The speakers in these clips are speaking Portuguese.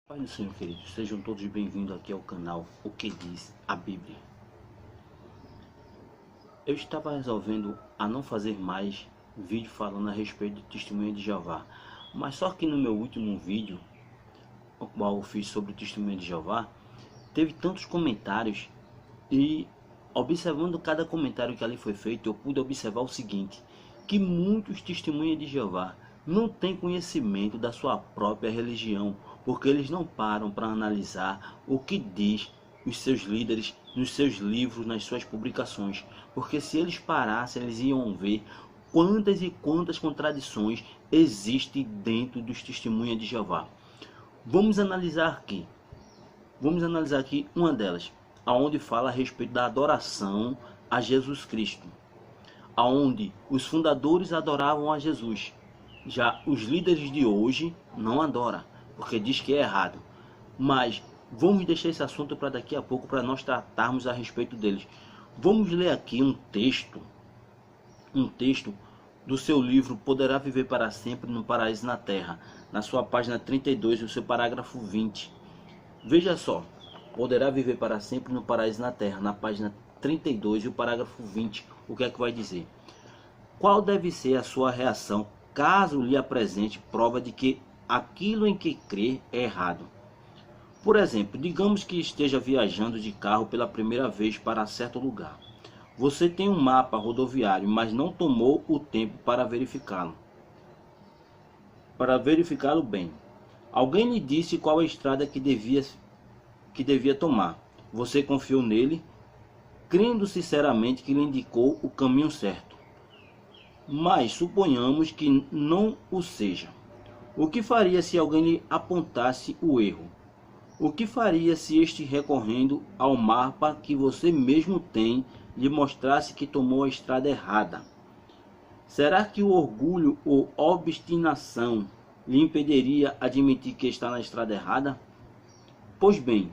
Pai do Senhor, queridos, sejam todos bem-vindos aqui ao canal O Que Diz a Bíblia. Eu estava resolvendo a não fazer mais vídeo falando a respeito do testemunho de Jeová, mas só que no meu último vídeo, o qual eu fiz sobre o testemunho de Jeová, teve tantos comentários e observando cada comentário que ali foi feito, eu pude observar o seguinte, que muitos testemunhas de Jeová não têm conhecimento da sua própria religião, porque eles não param para analisar o que diz os seus líderes nos seus livros, nas suas publicações. Porque se eles parassem, eles iam ver quantas e quantas contradições existem dentro dos testemunhas de Jeová. Vamos analisar aqui uma delas, aonde fala a respeito da adoração a Jesus Cristo, aonde os fundadores adoravam a Jesus. Já os líderes de hoje não adoram, porque diz que é errado. Mas vamos deixar esse assunto para daqui a pouco, para nós tratarmos a respeito deles. Vamos ler aqui um texto do seu livro Poderá Viver para Sempre no Paraíso na Terra, na sua página 32 e o seu parágrafo 20. Veja só, Poderá Viver para Sempre no Paraíso na Terra, na página 32 e o parágrafo 20, o que é que vai dizer? Qual deve ser a sua reação caso lhe apresente prova de que aquilo em que crê é errado? Por exemplo, digamos que esteja viajando de carro pela primeira vez para certo lugar. Você tem um mapa rodoviário, mas não tomou o tempo para verificá-lo. Bem. Alguém lhe disse qual a estrada que devia tomar. Você confiou nele, crendo sinceramente que lhe indicou o caminho certo. Mas suponhamos que não o seja. O que faria se alguém lhe apontasse o erro? O que faria se este, recorrendo ao mapa que você mesmo tem, lhe mostrasse que tomou a estrada errada? Será que o orgulho ou obstinação lhe impediria admitir que está na estrada errada? Pois bem,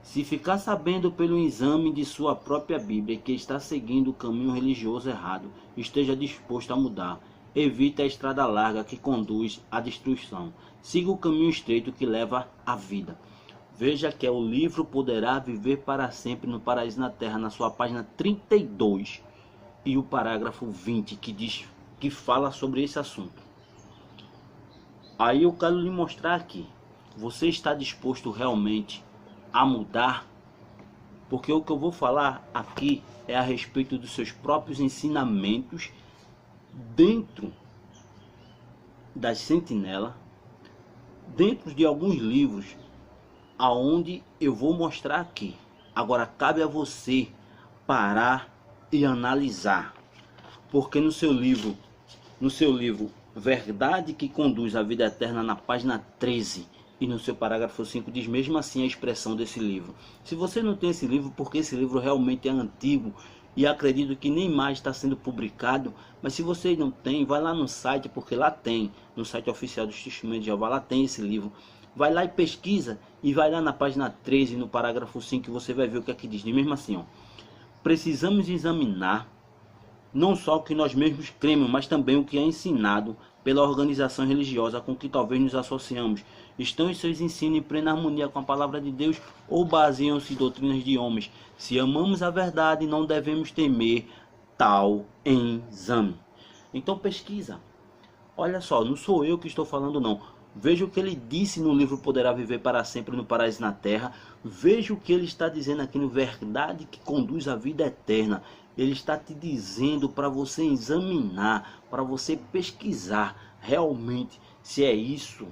se ficar sabendo pelo exame de sua própria Bíblia que está seguindo o caminho religioso errado, esteja disposto a mudar. Evite a estrada larga que conduz à destruição. Siga o caminho estreito que leva à vida. Veja que é o livro Poderá Viver para Sempre no Paraíso na Terra, na sua página 32 e o parágrafo 20, que fala sobre esse assunto. Aí eu quero lhe mostrar aqui. Você está disposto realmente a mudar? Porque o que eu vou falar aqui é a respeito dos seus próprios ensinamentos dentro das sentinelas, dentro de alguns livros aonde eu vou mostrar aqui. Agora cabe a você parar e analisar, porque no seu livro Verdade que Conduz à Vida Eterna, na página 13 e no seu parágrafo 5 diz mesmo assim a expressão desse livro. Se você não tem esse livro, porque esse livro realmente é antigo e acredito que nem mais está sendo publicado, mas se você não tem, vai lá no site, porque lá tem, no site oficial do Testemunho de Jeová, lá tem esse livro. Vai lá e pesquisa e vai lá na página 13, no parágrafo 5, que você vai ver o que é que diz. Diz mesmo assim, ó: precisamos examinar não só o que nós mesmos cremos, mas também o que é ensinado pela organização religiosa com que talvez nos associamos. Estão os seus ensinos em plena harmonia com a palavra de Deus ou baseiam-se em doutrinas de homens? Se amamos a verdade, não devemos temer tal exame. Então pesquisa. Olha só, não sou eu que estou falando não. Veja o que ele disse no livro Poderá Viver para Sempre no Paraíso na Terra. Veja o que ele está dizendo aqui no Verdade que Conduz à Vida Eterna. Ele está te dizendo para você examinar, para você pesquisar realmente se é isso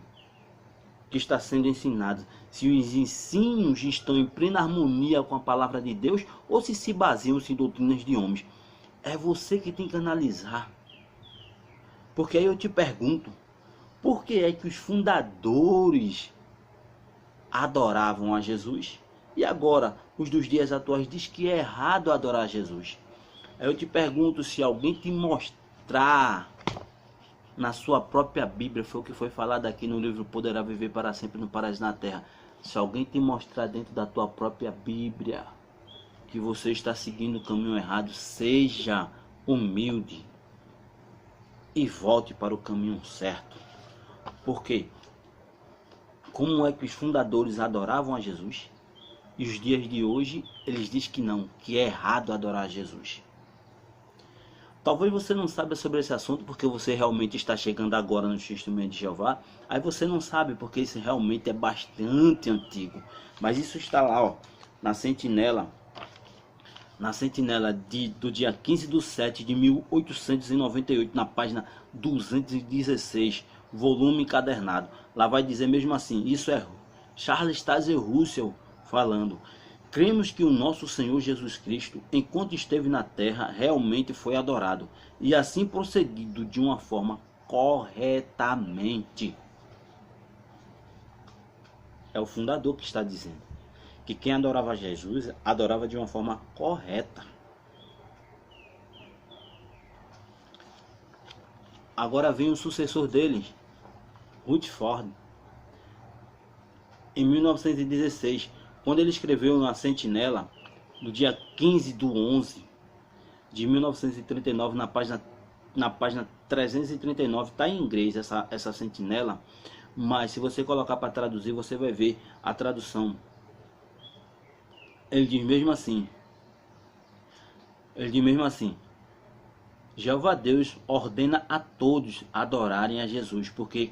que está sendo ensinado, se os ensinos estão em plena harmonia com a palavra de Deus ou se baseiam-se em doutrinas de homens. É você que tem que analisar. Porque aí eu te pergunto, por que é que os fundadores adoravam a Jesus e agora os dos dias atuais diz que é errado adorar a Jesus? Aí eu te pergunto, se alguém te mostrar na sua própria Bíblia, foi o que foi falado aqui no livro Poderá Viver para Sempre no Paraíso na Terra, se alguém te mostrar dentro da tua própria Bíblia que você está seguindo o caminho errado, seja humilde e volte para o caminho certo. Porque como é que os fundadores adoravam a Jesus? E os dias de hoje, eles dizem que não, que é errado adorar a Jesus. Talvez você não saiba sobre esse assunto porque você realmente está chegando agora no Testemunho de Jeová. Aí você não sabe porque isso realmente é bastante antigo. Mas isso está lá, ó, na sentinela do dia 15/7 de 1898, na página 216, volume encadernado. Lá vai dizer mesmo assim, isso é Charles Taze Russell falando. Cremos que o nosso Senhor Jesus Cristo, enquanto esteve na terra, realmente foi adorado, e assim procedido de uma forma corretamente. É o fundador que está dizendo que quem adorava Jesus, adorava de uma forma correta. Agora vem o sucessor dele, Rutherford, em 1916, quando ele escreveu na Sentinela, no dia 15/11 de 1939, na página 339, está em inglês essa Sentinela, mas se você colocar para traduzir, você vai ver a tradução. Ele diz mesmo assim, Jeová Deus ordena a todos adorarem a Jesus, porque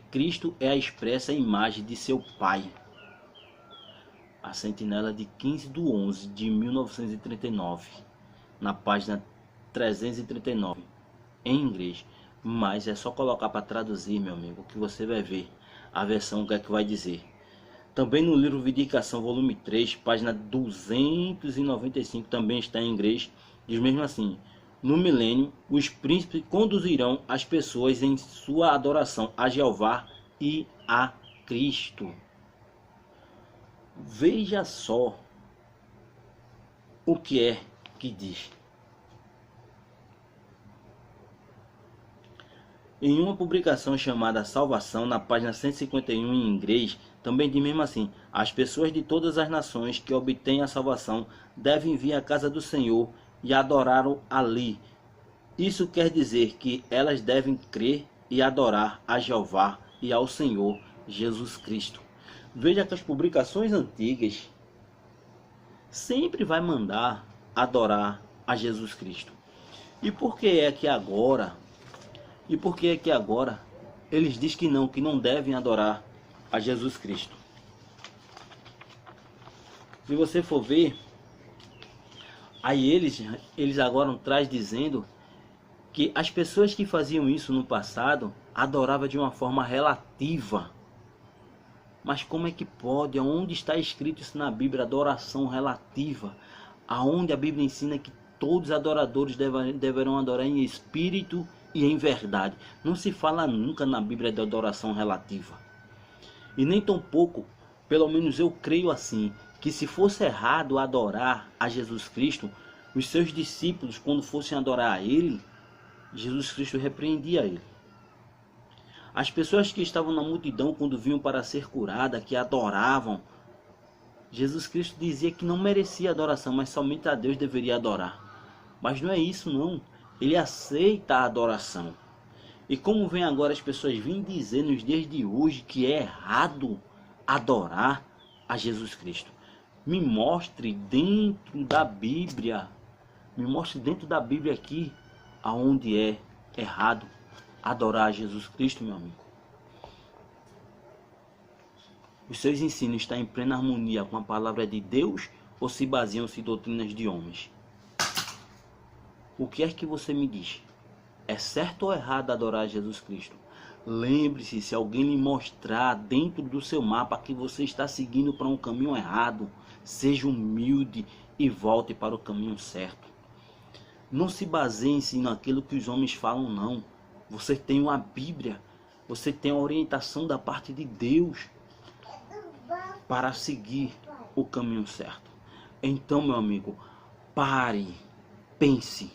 Cristo é a expressa imagem de seu Pai. A Sentinela de 15/11 de 1939, na página 339, em inglês. Mas é só colocar para traduzir, meu amigo, que você vai ver a versão que é que vai dizer. Também no livro Vindicação, volume 3, página 295, também está em inglês. Diz mesmo assim: no milênio, os príncipes conduzirão as pessoas em sua adoração a Jeová e a Cristo. Veja só o que é que diz. Em uma publicação chamada Salvação, na página 151 em inglês, também diz mesmo assim: as pessoas de todas as nações que obtêm a salvação devem vir à casa do Senhor e adorá-lo ali. Isso quer dizer que elas devem crer e adorar a Jeová e ao Senhor Jesus Cristo. Veja que as publicações antigas sempre vai mandar adorar a Jesus Cristo. E por que é que agora eles dizem que não devem adorar a Jesus Cristo? Se você for ver, aí eles agora traz dizendo que as pessoas que faziam isso no passado adoravam de uma forma relativa. Mas como é que pode? Onde está escrito isso na Bíblia? Adoração relativa. Aonde a Bíblia ensina que todos os adoradores deverão adorar em espírito e em verdade. Não se fala nunca na Bíblia de adoração relativa. E nem tampouco, pelo menos eu creio assim, que se fosse errado adorar a Jesus Cristo, os seus discípulos, quando fossem adorar a Ele, Jesus Cristo repreendia ele. As pessoas que estavam na multidão quando vinham para ser curada, que adoravam, Jesus Cristo dizia que não merecia adoração, mas somente a Deus deveria adorar. Mas não é isso não, ele aceita a adoração. E como vem agora as pessoas vêm dizer nos dias de hoje que é errado adorar a Jesus Cristo? Me mostre dentro da Bíblia, aqui, aonde é errado adorar a Jesus Cristo, meu amigo. Os seus ensinos estão em plena harmonia com a palavra de Deus ou se baseiam-se em doutrinas de homens? O que é que você me diz? É certo ou errado adorar a Jesus Cristo? Lembre-se, se alguém lhe mostrar dentro do seu mapa que você está seguindo para um caminho errado, seja humilde e volte para o caminho certo. Não se baseie-se naquilo que os homens falam, não. Você tem uma Bíblia, você tem a orientação da parte de Deus para seguir o caminho certo. Então, meu amigo, pare, pense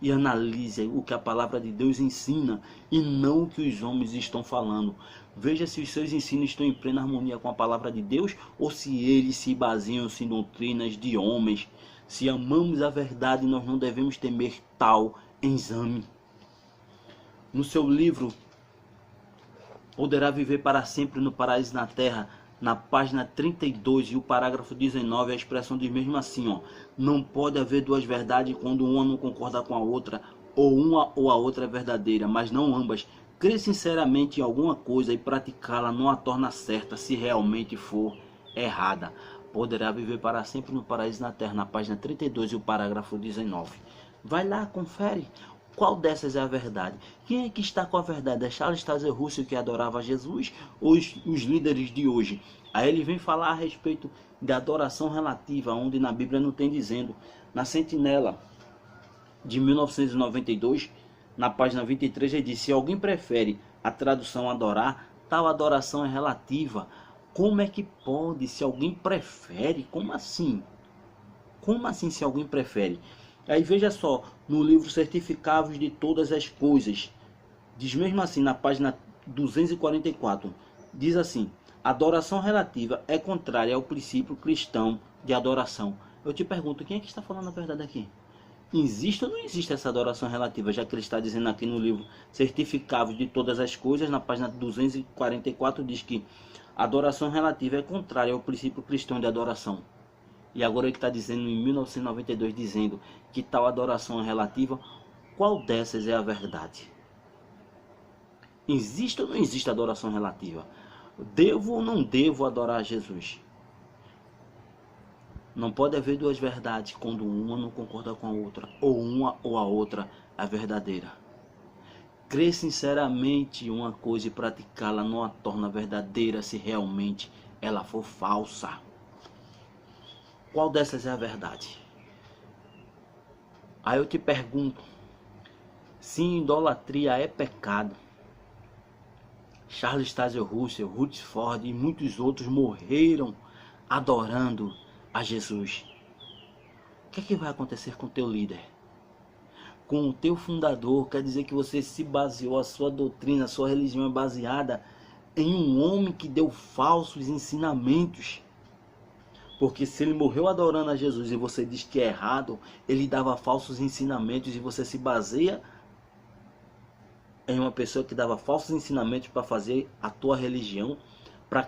e analise o que a palavra de Deus ensina e não o que os homens estão falando. Veja se os seus ensinos estão em plena harmonia com a palavra de Deus ou se eles se baseiam-se em doutrinas de homens. Se amamos a verdade, nós não devemos temer tal exame. No seu livro poderá viver para sempre no paraíso na terra. Na página 32 e o parágrafo 19, a expressão diz mesmo assim, ó: não pode haver duas verdades quando uma não concorda com a outra, ou uma ou a outra é verdadeira, mas não ambas. Crer sinceramente em alguma coisa e praticá-la não a torna certa se realmente for errada. Poderá viver para sempre no paraíso na terra, na página 32 e o parágrafo 19. Vai lá, confere. Qual dessas é a verdade? Quem é que está com a verdade? É Charles Taze Russell, que adorava Jesus, ou os líderes de hoje? Aí ele vem falar a respeito da adoração relativa, onde na Bíblia não tem dizendo. Na Sentinela de 1992, na página 23, ele diz: se alguém prefere a tradução adorar, tal adoração é relativa. Como é que pode? Se alguém prefere? Como assim? Como assim se alguém prefere? Aí veja só, no livro Certificados de Todas as Coisas, diz mesmo assim na página 244, diz assim: adoração relativa é contrária ao princípio cristão de adoração. Eu te pergunto, quem é que está falando a verdade aqui? Existe ou não existe essa adoração relativa? Já que ele está dizendo aqui no livro Certificados de Todas as Coisas, na página 244, diz que adoração relativa é contrária ao princípio cristão de adoração. E agora ele está dizendo em 1992, dizendo que tal adoração é relativa. Qual dessas é a verdade? Existe ou não existe adoração relativa? Devo ou não devo adorar Jesus? Não pode haver duas verdades quando uma não concorda com a outra, ou uma ou a outra é verdadeira. Crer sinceramente em uma coisa e praticá-la não a torna verdadeira se realmente ela for falsa. Qual dessas é a verdade? Aí eu te pergunto, se idolatria é pecado, Charles Taze Russell, Rutherford e muitos outros morreram adorando a Jesus. O que é que vai acontecer com o teu líder? Com o teu fundador? Quer dizer que você se baseou, a sua doutrina, a sua religião é baseada em um homem que deu falsos ensinamentos. Porque se ele morreu adorando a Jesus e você diz que é errado, ele dava falsos ensinamentos e você se baseia em uma pessoa que dava falsos ensinamentos para fazer a tua religião, para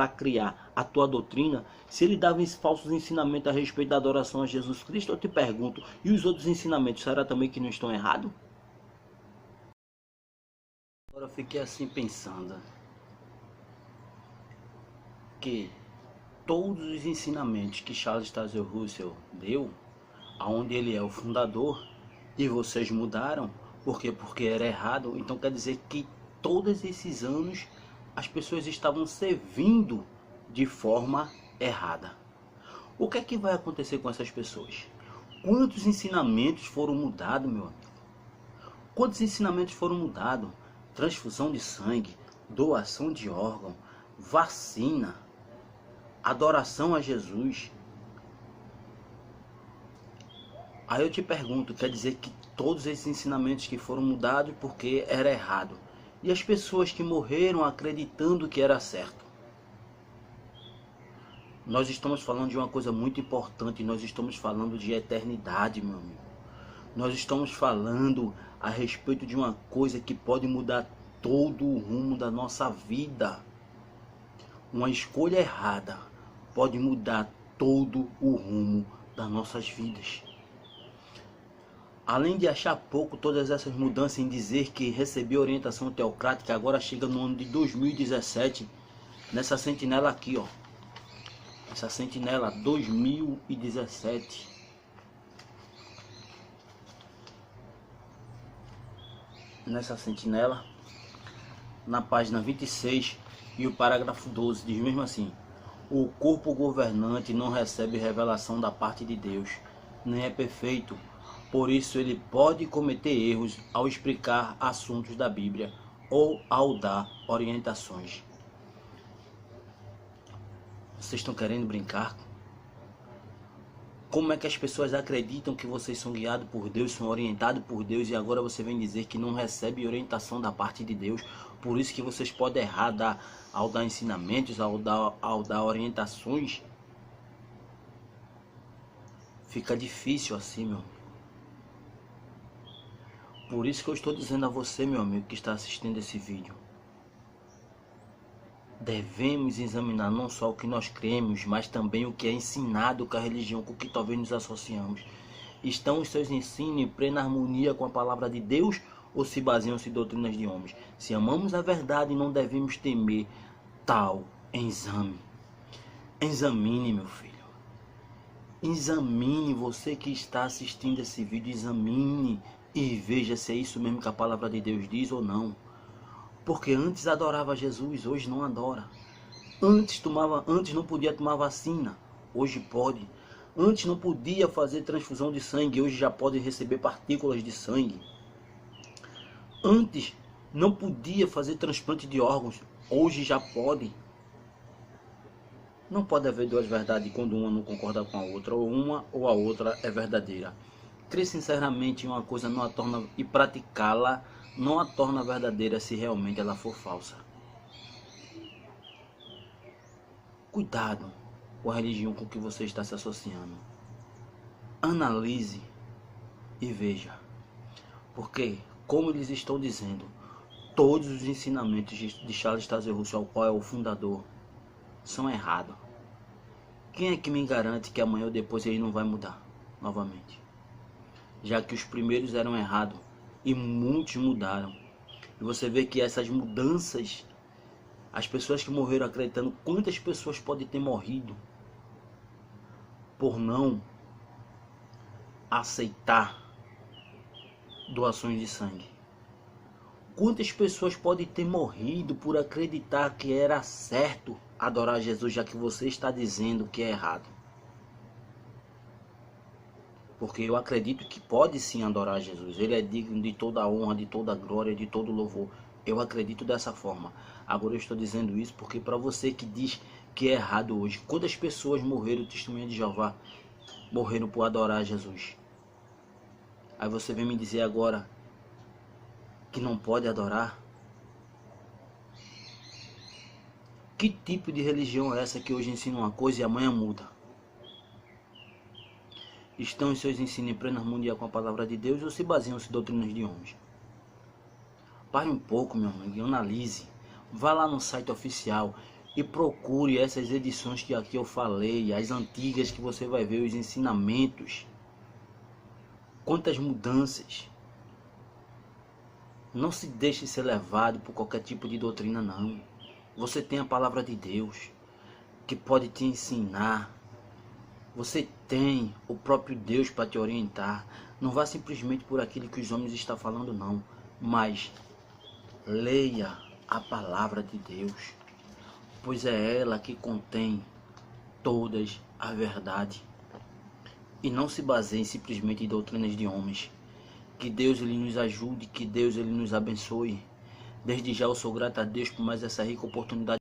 criar a tua doutrina. Se ele dava falsos ensinamentos a respeito da adoração a Jesus Cristo, eu te pergunto, e os outros ensinamentos, será também que não estão errados? Agora eu fiquei assim pensando, que todos os ensinamentos que Charles Taze Russell deu, aonde ele é o fundador, e vocês mudaram, porque era errado, então quer dizer que todos esses anos as pessoas estavam servindo de forma errada. O que é que vai acontecer com essas pessoas? Quantos ensinamentos foram mudados, meu amigo? Quantos ensinamentos foram mudados? Transfusão de sangue, doação de órgão, vacina, adoração a Jesus. Aí eu te pergunto, quer dizer que todos esses ensinamentos que foram mudados porque era errado, e as pessoas que morreram acreditando que era certo? Nós estamos falando de uma coisa muito importante, nós estamos falando de eternidade, meu amigo. Nós estamos falando a respeito de uma coisa que pode mudar todo o rumo da nossa vida. Uma escolha errada pode mudar todo o rumo das nossas vidas. Além de achar pouco todas essas mudanças em dizer que recebi orientação teocrática, agora chega no ano de 2017, nessa sentinela aqui, ó. Essa sentinela 2017. Nessa sentinela, na página 26 e o parágrafo 12, diz mesmo assim: o corpo governante não recebe revelação da parte de Deus, nem é perfeito. Por isso ele pode cometer erros ao explicar assuntos da Bíblia ou ao dar orientações. Vocês estão querendo brincar? Como é que as pessoas acreditam que vocês são guiados por Deus, são orientados por Deus, e agora você vem dizer que não recebe orientação da parte de Deus? Por isso que vocês podem errar ao dar ensinamentos, ao dar orientações. Fica difícil assim, meu amigo. Por isso que eu estou dizendo a você, meu amigo, que está assistindo esse vídeo: devemos examinar não só o que nós cremos, mas também o que é ensinado com a religião com que talvez nos associamos. Estão os seus ensinos em plena harmonia com a palavra de Deus ou se baseiam-se em doutrinas de homens? Se amamos a verdade, não devemos temer tal exame. Examine, meu filho. Examine, você que está assistindo esse vídeo, examine e veja se é isso mesmo que a palavra de Deus diz ou não. Porque antes adorava Jesus, hoje não adora. Antes não podia tomar vacina, hoje pode. Antes não podia fazer transfusão de sangue, hoje já pode receber partículas de sangue. Antes não podia fazer transplante de órgãos, hoje já pode. Não pode haver duas verdades quando uma não concorda com a outra, ou uma ou a outra é verdadeira. Crer sinceramente em uma coisa não a torna, e praticá-la não a torna verdadeira se realmente ela for falsa. Cuidado com a religião com que você está se associando. Analise e veja. Porque, como eles estão dizendo, todos os ensinamentos de Charles Taze Russell, ao qual é o fundador, são errados. Quem é que me garante que amanhã ou depois ele não vai mudar novamente? Já que os primeiros eram errados e muitos mudaram. E você vê que essas mudanças, as pessoas que morreram acreditando, quantas pessoas podem ter morrido por não aceitar doações de sangue? Quantas pessoas podem ter morrido por acreditar que era certo adorar Jesus, já que você está dizendo que é errado? Porque eu acredito que pode sim adorar Jesus. Ele é digno de toda a honra, de toda a glória, de todo o louvor. Eu acredito dessa forma. Agora eu estou dizendo isso porque para você que diz que é errado hoje, quantas pessoas morreram, testemunha de Jeová, morreram por adorar Jesus? Aí você vem me dizer agora que não pode adorar? Que tipo de religião é essa que hoje ensina uma coisa e amanhã muda? Estão em seus ensinos em plena harmonia com a palavra de Deus ou se baseiam-se em doutrinas de homens? Pare um pouco, meu amigo, e analise. Vá lá no site oficial e procure essas edições que aqui eu falei, as antigas, que você vai ver os ensinamentos. Quantas mudanças. Não se deixe ser levado por qualquer tipo de doutrina, não. Você tem a palavra de Deus que pode te ensinar. Você tem o próprio Deus para te orientar. Não vá simplesmente por aquilo que os homens estão falando, não. Mas leia a palavra de Deus, pois é ela que contém todas a verdade. E não se baseie simplesmente em doutrinas de homens. Que Deus ele nos ajude, que Deus ele nos abençoe. Desde já eu sou grato a Deus por mais essa rica oportunidade.